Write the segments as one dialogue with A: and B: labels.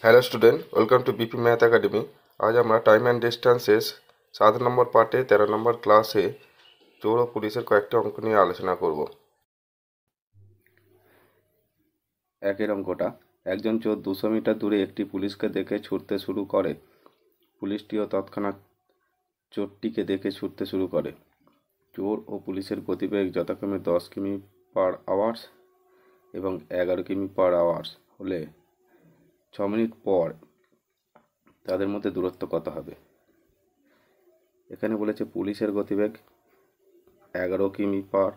A: Hello student, welcome to BP math academy. আজ আমরা time and distances 7 নম্বর পার্টে 13 নম্বর ক্লাসে চোর ও পুলিশের কয়েকটি অঙ্ক নিয়ে আলোচনা করব। একের অঙ্কটা, একজন চোর 200 মিটার দূরে একটি পুলিশকে দেখে ছুটতে শুরু করে। পুলিশটিও তৎক্ষণাৎ চোরটিকে দেখে ছুটতে শুরু করে। চোর ও পুলিশের গতিবেগ যথাক্রমে 10 কিমি পার আওয়ার্স এবং 11 কিমি পার আওয়ার্স হলে 6 মিনিট পর তাদের মধ্যে দূরত্ব কত হবে? এখানে বলেছে পুলিশের গতিবেগ 11 কিমি পার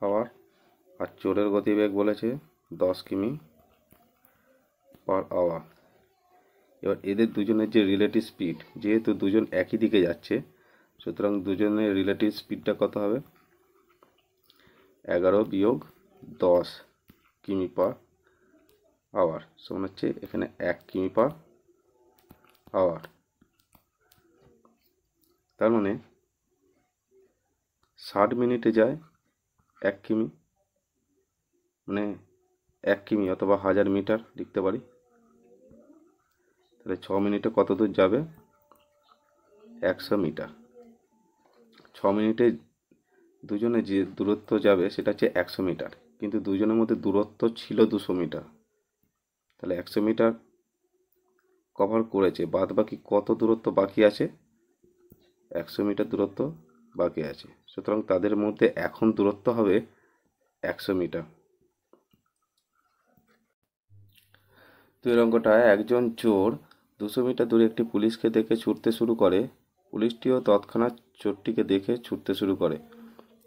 A: আওয়ার আর চোরের গতিবেগ বলেছে 10 কিমি পার আওয়ার। এবার এদের দুজনের যে রিলেটিভ স্পিড, যেহেতু দুজন একই দিকে যাচ্ছে, সুতরাং দুজনের রিলেটিভ স্পিডটা কত হবে? 11 বিয়োগ 10 কিমি পার আওয়ার সমান হচ্ছে এখানে 1 কিমি পার আওয়ার। তার মানে 60 মিনিটে যায় 1 কিমি, মানে 1 কিমি অথবা 1000 মিটার লিখতে পারি। তাহলে 6 মিনিটে কত দূর যাবে? 100 মিটার। 6 মিনিটে দুজনে যে দূরত্ব যাবে সেটা হচ্ছে 100 মিটার, কিন্তু দুজনের মধ্যে দূরত্ব ছিল 200 মিটার। তাহলে 100 মিটার কভার করেছে, বাদ বাকি কত দূরত্ব বাকি আছে? 100 মিটার দূরত্ব বাকি আছে। সুতরাং তাদের মধ্যে এখন দূরত্ব হবে 100 মিটার। দুই অঙ্কটা, একজন চোর 200 মিটার দূরে একটি পুলিশকে দেখে ছুটতে শুরু করে। পুলিশটিও তৎক্ষণাৎ চোরটিকে দেখে ছুটতে শুরু করে।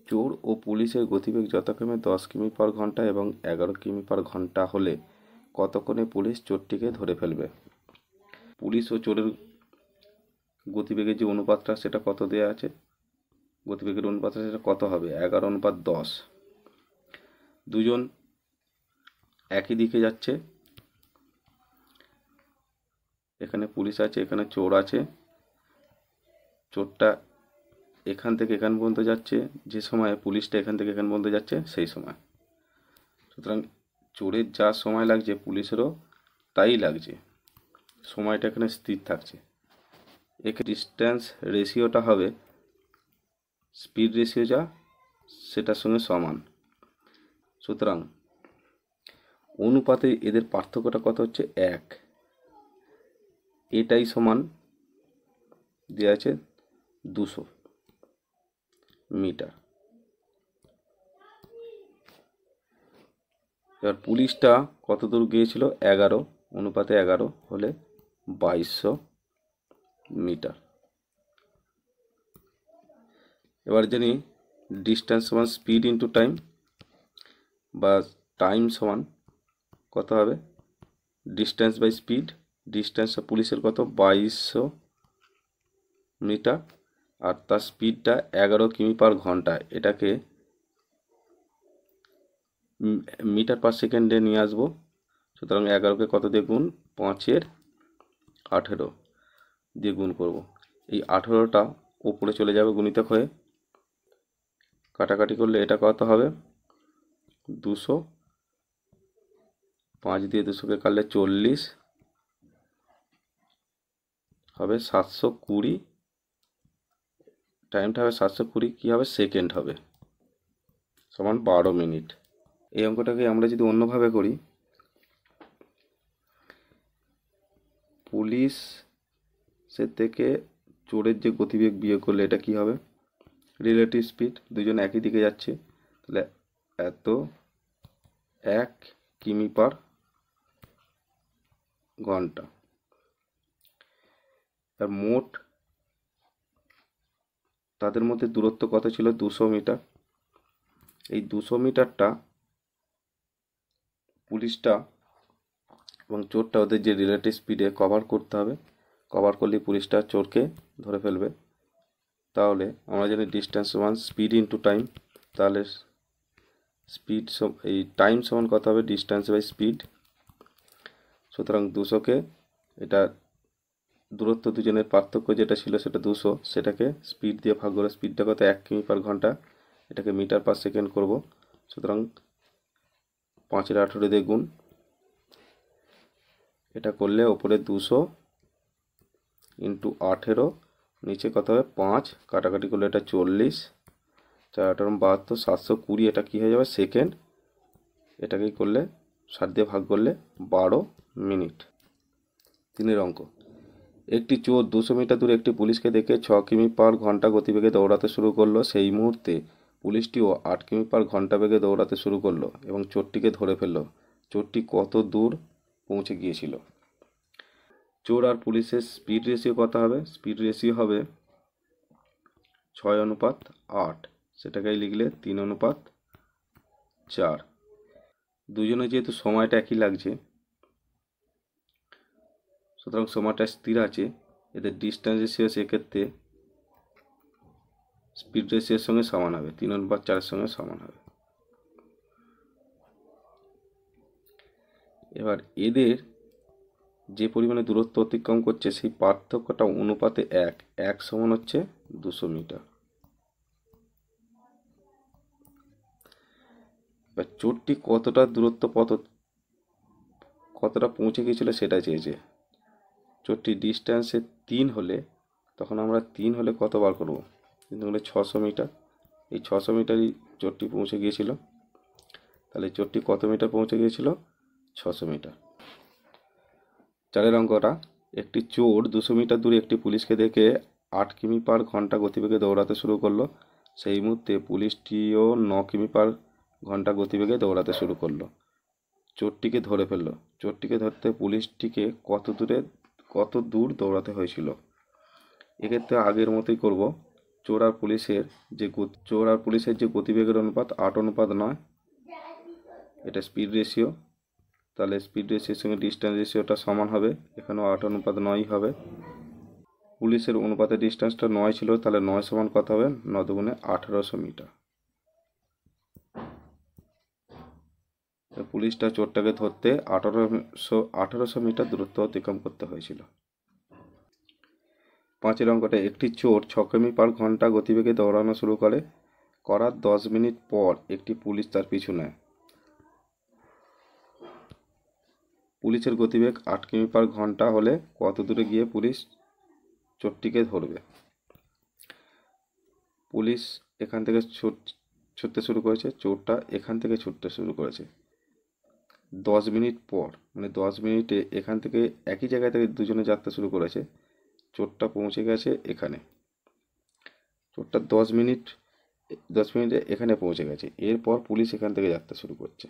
A: চোর ও পুলিশের গতিবেগ যথাক্রমে 10 কিমি পার ঘন্টা এবং 11 কিমি পার ঘন্টা হলে কতক্ষণে পুলিশ চোরটিকে ধরে ফেলবে? পুলিশ ও চোরের গতিবেগের যে অনুপাতটা সেটা কত দেওয়া আছে? গতিবেগের অনুপাতটা সেটা কত হবে? 11:10। দুজন একই দিকে যাচ্ছে, এখানে পুলিশ আছে, এখানে চোর আছে। চোরটা এখান থেকে এখান পর্যন্ত যাচ্ছে যে সময়ে পুলিশটা এখান থেকে এখান পর্যন্ত যাচ্ছে সেই সময়। সুতরাং চোরের যা সময় লাগছে পুলিশেরও তাই লাগছে, সময়টা এখানে স্থির থাকছে। এখানে ডিস্টেন্স রেশিওটা হবে স্পিড রেশিও যা সেটার সঙ্গে সমান। সুতরাং অনুপাতে এদের পার্থক্যটা কত হচ্ছে? 1। এটাই সমান দেওয়া আছে 200 মিটার। এবার পুলিশটা কত দূর গিয়েছিল? 11, অনুপাতে 11 হলে 2200 মিটার। এবার জানি ডিস্টেন্স সমান স্পিড ইন্টু টাইম, বা টাইম সমান কত হবে? Distance by speed. ডিস্টেন্স পুলিশের কত? 2200 মিটার, আর তার স্পিডটা 11 কিমি পার ঘন্টা। এটাকে মিটার পার সেকেন্ডে নিয়ে আসবো। সুতরাং 11কে কত দিয়ে গুণ? 5-এর 18 দিয়ে গুণ করব। এই 18টা উপরে চলে যাবে গুণিতক হয়ে, কাটাকাটি করলে এটা কত হবে? 200। 5 দিয়ে 200কে কাটলে 40 হবে 720। টাইমটা হবে 720, কী হবে? সেকেন্ড হবে, সমান 12 মিনিট। এই অঙ্কটাকে আমরা যদি অন্যভাবে করি, পুলিশের থেকে চোরের যে গতিবেগ বিয়োগ করলে এটা কি হবে? Relative speed. দুজন একই দিকে যাচ্ছে, তাহলে এত 1 কিমি পার ঘন্টা। আর মোট তাদের মধ্যে দূরত্ব কত ছিল? 200 মিটার। এই 200 মিটারটা পুলিশটা এবং চোরটা ওদের যে রিলেটিভ স্পিডে কভার করতে হবে। কভার করলে পুলিশটা চোরকে ধরে ফেলবে। তাহলে আমরা জানি ডিস্টেন্স সমান স্পিড ইন্টু টাইম। তাহলে স্পিড এই টাইম সমান কত হবে? Distance by speed. সুতরাং 200কে, এটা দূরত্ব দুজনের পার্থক্য যেটা ছিল সেটা 200, সেটাকে স্পিড দিয়ে ভাগ করে, স্পিডটা কত? 1 কিমি পার ঘন্টা। এটাকে মিটার পার সেকেন্ড করব। সুতরাং 5-এর 18 দিয়ে গুণ, এটা করলে ওপরে 200 ইন্টু 18, নিচে কত হবে 5, কাটাকাটি করলে এটা 40, 4×8 = 72, 720, এটা কী হয়ে যাবে সেকেন্ড। এটাকেই করলে 7 দিয়ে ভাগ করলে 12 মিনিট। 3 অঙ্ক, একটি চোর 200 মিটার দূরে একটি পুলিশকে দেখে 6 কিমি/ঘন্টা গতিবেগে দৌড়াতে শুরু করলো। সেই মুহূর্তে পুলিশটিও 8 কিমি/ঘন্টা বেগে দৌড়াতে শুরু করলো এবং চোরটিকে ধরে ফেললো। চোরটি কত দূর পৌঁছে গিয়েছিল? চোর আর পুলিশের স্পিড রেশিও কত হবে? স্পিড রেশিও হবে 6:8, সেটাকেই লিখলে 3:4। দুজনে যেহেতু সময়টা একই লাগছে, সুতরাং সময়টা স্থির আছে, এদের ডিস্টেন্স রেশিও সেক্ষেত্রে স্পিড রেশিওর সঙ্গে সমান হবে, 3:4-এর সঙ্গে সমান হবে। এবার এদের যে পরিমাণে দূরত্ব অতিক্রম করছে সেই পার্থক্যটা অনুপাতে 1 সমান হচ্ছে 200 মিটার। এবার চোরটি কতটা দূরত্ব কতটা পৌঁছে গিয়েছিল সেটা চেয়েছে। চোরটি ডিস্টেন্সে 3 হলে, তখন আমরা 3 হলে কত বার করবো? 3 হলে 600 মিটার। এই 600 মিটারই চোরটি পৌঁছে গিয়েছিল। তাহলে চোরটি কত মিটার পৌঁছে গিয়েছিল? 600 মিটার। 4 অঙ্কটা, একটি চোর 200 মিটার দূরে একটি পুলিশকে দেখে 8 কিমি/ঘন্টা গতিবেগে দৌড়াতে শুরু করলো। সেই মুহূর্তে পুলিশটিও 9 কিমি/ঘন্টা গতিবেগে দৌড়াতে শুরু করলো। চোরটিকে ধরে ফেললো। চোরটিকে ধরতে পুলিশটিকে কত দূর দৌড়াতে হয়েছিল? এক্ষেত্রে আগের মতোই করব। চোর আর পুলিশের যে গতিবেগের অনুপাত 8:9, এটা স্পিড রেশিও। তাহলে স্পিড রেশিওর সঙ্গে ডিস্টেন্স রেশিওটা সমান হবে, এখানেও 8:9 হবে। পুলিশের অনুপাতের ডিস্টেন্সটা 9 ছিল, তাহলে 9 সমান কত হবে? 9 দুগুণে 1800 মিটার। পুলিশটা চোরটাকে ধরতে 1800 মিটার দূরত্ব অতিক্রম করতে হয়েছিল। 5 অঙ্কটা, একটি চোর 6 কিমি/ঘন্টা গতিবেগে দৌড়ানো শুরু করার 10 মিনিট পর একটি পুলিশ তার পিছু নেয়। পুলিশের গতিবেগ 8 কিমি/ঘন্টা হলে কত দূরে গিয়ে পুলিশ চোরটিকে ধরবে? পুলিশ এখান থেকে ছুটতে শুরু করেছে, চোরটা এখান থেকে ছুটতে শুরু করেছে। 10 মিনিট পর, মানে 10 মিনিটে এখান থেকে একই জায়গা থেকে দুজনে যাত্রা শুরু করেছে। চোরটা পৌঁছে গেছে এখানে। চোরটা 10 মিনিটে এখানে পৌঁছে গেছে। এরপর পুলিশ এখান থেকে যাত্রা শুরু করছে।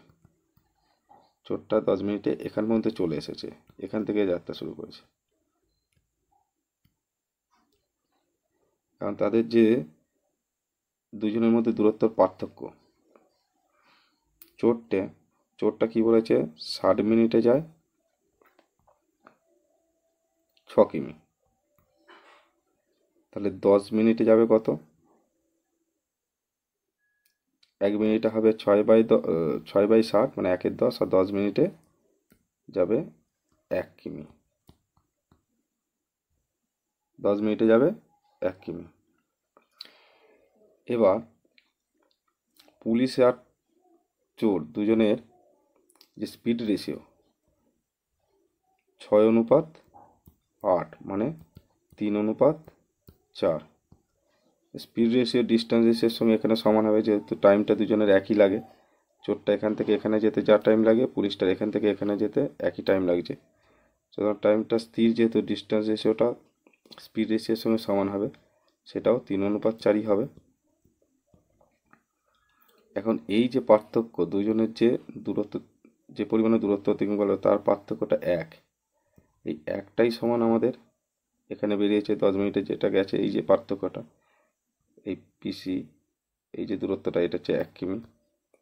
A: চোরটা 10 মিনিটে এখান পর্যন্ত চলে এসেছে, এখান থেকে যাত্রা শুরু করেছে। কারণ তাদের যে দুজনের মধ্যে দূরত্বর পার্থক্য, চোরটা কি বলেছে? 60 মিনিটে যায় 6 কিমি। তাহলে 10 মিনিটে যাবে কত? 1 মিনিটে হবে 6/60, মানে 1/10, আর 10 মিনিটে যাবে 1 কিমি। 10 মিনিটে যাবে 1 কিমি। এবার পুলিশ আর চোর দুজনের যে স্পিড রেশিও 6:8, মানে 3:4। স্পিড রেশিও ডিস্টেন্স রেশিওর সঙ্গে এখানে সমান হবে, যেহেতু টাইমটা দুজনের একই লাগে। চোরটা এখান থেকে এখানে যেতে যা টাইম লাগে, পুলিশটার এখান থেকে এখানে যেতে একই টাইম লাগছে। সুতরাং টাইমটা স্থির, যেহেতু ডিস্টেন্স রেশিওটা স্পিড রেশিওর সঙ্গে সমান হবে, সেটাও 3:4ই হবে। এখন এই যে পার্থক্য, দুজনের যে দূরত্ব, যে পরিমাণে দূরত্ব অতিক্রম করলো তার পার্থক্যটা 1। এই একটাই সমান আমাদের এখানে বেরিয়েছে 10 মিনিটে যেটা গেছে, এই যে পার্থক্যটা, এই পিসি, এই যে দূরত্বটা, এটা হচ্ছে 1 কিমি।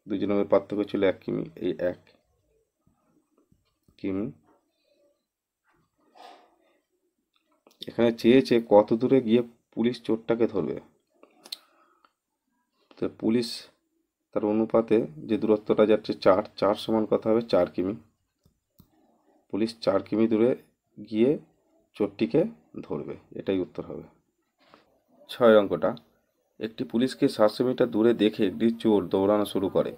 A: দুজনের পার্থক্য ছিল 1 কিমি, এই 1 কিমি। এখানে চেয়েছে কত দূরে গিয়ে পুলিশ চোরটাকে ধরবে। তো পুলিশ তার অনুপাতে যে দূরত্বটা যাচ্ছে 4 সমান কত হবে? 4 কিমি। পুলিশ 4 কিমি দূরে গিয়ে চোরটিকে ধরবে, এটাই উত্তর হবে। 6 অঙ্কটা, একটি পুলিশকে 700 মিটার দূরে দেখে একটি চোর দৌড়ানো শুরু করে।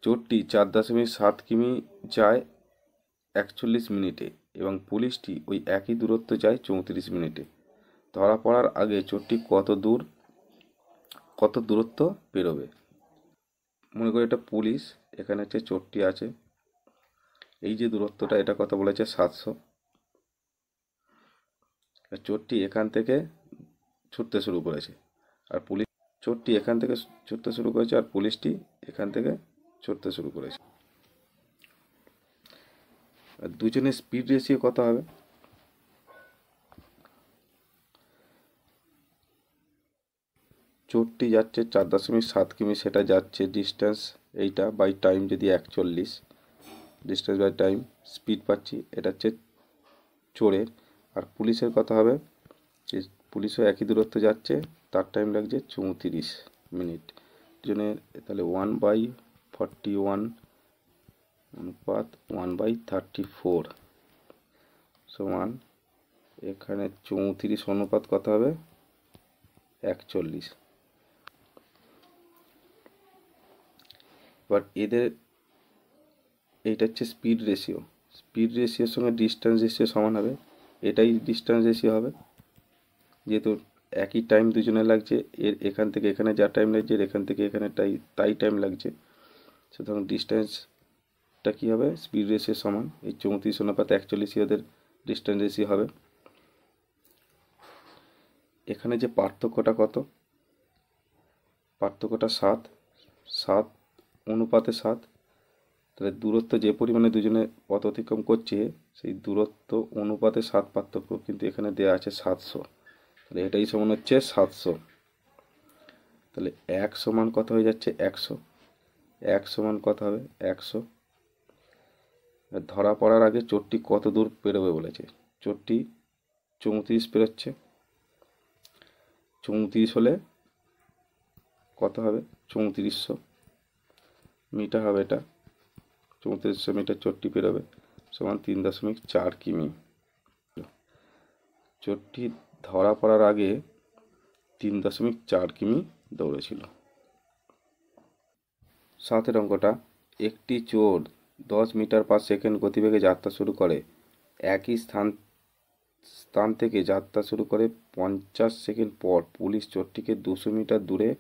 A: চোরটি 4.7 কিমি যায় 41 মিনিটে এবং পুলিশটি ওই একই দূরত্ব যায় 34 মিনিটে। ধরা পড়ার আগে চোরটি কত দূরত্ব পেরোবে? মনে করি এটা পুলিশ, এখানে হচ্ছে চোরটি আছে, এই যে দূরত্বটা এটা কত বলেছে 700। চোরটি এখান থেকে ছুটতে শুরু করেছে আর চোরটি এখান থেকে ছুটতে শুরু করেছে আর পুলিশটি এখান থেকে ছুটতে শুরু করেছে। আর দুজনের স্পিড রেশিও কত হবে? চোরটি যাচ্ছে 4.7 কিমি, সেটা যাচ্ছে ডিস্টেন্স এইটা বাই টাইম যদি 41, ডিস্টেন্স বাই টাইম স্পিড পাচ্ছি, এটা হচ্ছে চোরের। আর পুলিশের কত হবে? পুলিশও একই দূরত্ব যাচ্ছে, তার টাইম লাগছে 34 মিনিট। দুজনের তাহলে 1/41 অনুপাত 1/34 সমান এখানে 34 অনুপাত কত হবে? 41। এবার এইটা হচ্ছে স্পিড রেশিও, স্পিড রেশিওর সঙ্গে ডিস্টেন্স রেশিও সমান হবে, এটাই ডিস্টেন্স রেশিও হবে, যেহেতু একই টাইম দুজনে লাগছে, এর এখান থেকে এখানে যা টাইম লাগছে এর এখান থেকে এখানে তাই টাইম লাগছে, সুতরাং ডিস্টেন্সটা কী হবে? স্পিড রেশিও সমান এই 34/41 ওদের ডিস্টেন্স রেশিও হবে। এখানে যে পার্থক্যটা কত? পার্থক্যটা 7 অনুপাতে 7, তাহলে দূরত্ব যে পরিমাণে দুজনে পথ অতিক্রম করছে সেই দূরত্ব অনুপাতে 7 পার্থক্য, কিন্তু এখানে দেওয়া আছে 700, তাহলে এটাই সমান হচ্ছে 700। তাহলে 1 সমান কত হয়ে যাচ্ছে? 100। 1 সমান কত হবে? 100। ধরা পড়ার আগে চোরটি কত দূর পেরোবে বলেছে? চোরটি 34 পেরোচ্ছে, 34 হলে কত হবে? 3400 মিটার হবে, এটা 3400 মিটার চোরটি পেরোবে, সমান 3.4 কিমি। চোরটি ধরা পড়ার আগে 3.4 কিমি দৌড়েছিল। 7 অঙ্কটা, একটি চোর 10 মিটার পার সেকেন্ড গতিবেগে যাত্রা শুরু করে। একই স্থান থেকে যাত্রা শুরু করে 50 সেকেন্ড পর পুলিশ চোরটিকে 200 মিটার দূরে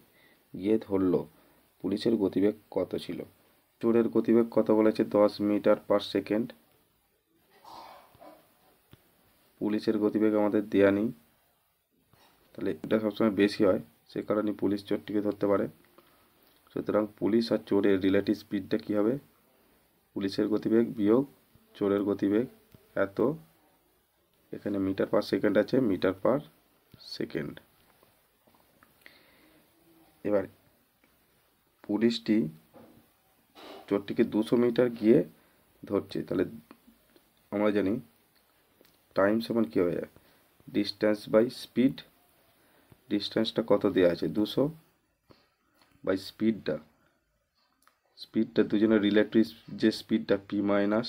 A: গিয়ে ধরল। পুলিশের গতিবেগ কত ছিল? চোরের গতিবেগ কত বলেছে? 10 মিটার পার সেকেন্ড। পুলিশের গতিবেগ আমাদের দেয়া নেই, তাহলে এটা সবসময় বেশি হয়, সে কারণে পুলিশ চোরটিকে ধরতে পারে। সুতরাং পুলিশ আর চোরের রিলেটিভ স্পিডটা কী হবে? পুলিশের গতিবেগ বিয়োগ চোরের গতিবেগ এত, এখানে মিটার পার সেকেন্ড আছে, মিটার পার সেকেন্ড। এবার পুলিশটি চোরটিকে 200 মিটার গিয়ে ধরছে, তাহলে আমরা জানি টাইম সমান কী হয়ে যায়? Distance by speed. ডিস্টেন্সটা কত দেওয়া আছে? 200 বাই স্পিডটা দুজনের রিলেটিভ যে স্পিডটা p-10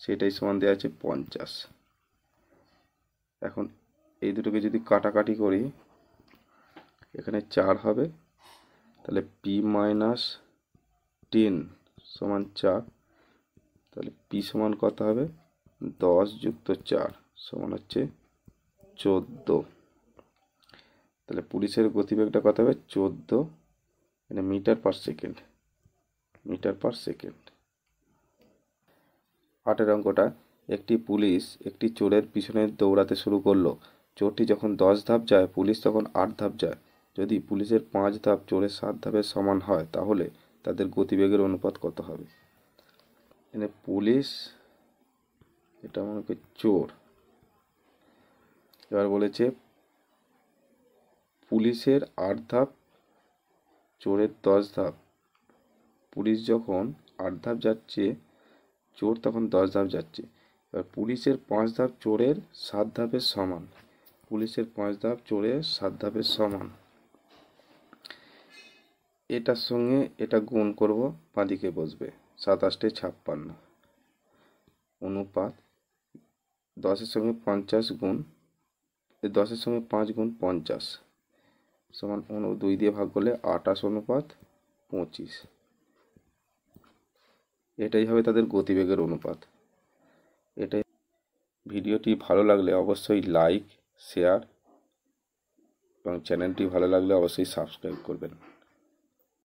A: সেটাই সমান দেওয়া আছে 50। এখন এই দুটোকে যদি কাটাকাটি করি, এখানে 4 হবে, তাহলে p-10 সমান 4, তাহলে p সমান কত হবে? 10 যুক্ত 4 সমান হচ্ছে 14। তাহলে পুলিশের গতিবেগটা কত হবে? 14 metre per second, metre per second. 8 অঙ্কটা, একটি পুলিশ একটি চোরের পিছনে দৌড়াতে শুরু করলো। চোরটি যখন 10 ধাপ যায় পুলিশ তখন 8 ধাপ যায়। যদি পুলিশের 5 ধাপ চোরের 7 ধাপের সমান হয় তাহলে তাদের গতিবেগের অনুপাত কত হবে? এখানে পুলিশ, এটা মনে করি চোর। এবার বলেছে পুলিশের 8 ধাপ চোরের 10 ধাপ, পুলিশ যখন 8 ধাপ যাচ্ছে চোর তখন 10 ধাপ যাচ্ছে। এবার পুলিশের 5 ধাপ চোরের 7 ধাপের সমান, পুলিশের 5 ধাপ চোরের 7 ধাপের সমান, এটার সঙ্গে এটা গুণ করব, বাঁদিকে বসবে 27×56 অনুপাত 10-এর সঙ্গে 50 গুণ 10-এর সঙ্গে 5 গুণ 50 সমান 2 দিয়ে ভাগ করলে 28/25। এটাই হবে তাদের গতিবেগের অনুপাত। এটাই। ভিডিওটি ভালো লাগলে অবশ্যই লাইক, শেয়ার এবং চ্যানেলটি ভালো লাগলে অবশ্যই সাবস্ক্রাইব করবেন।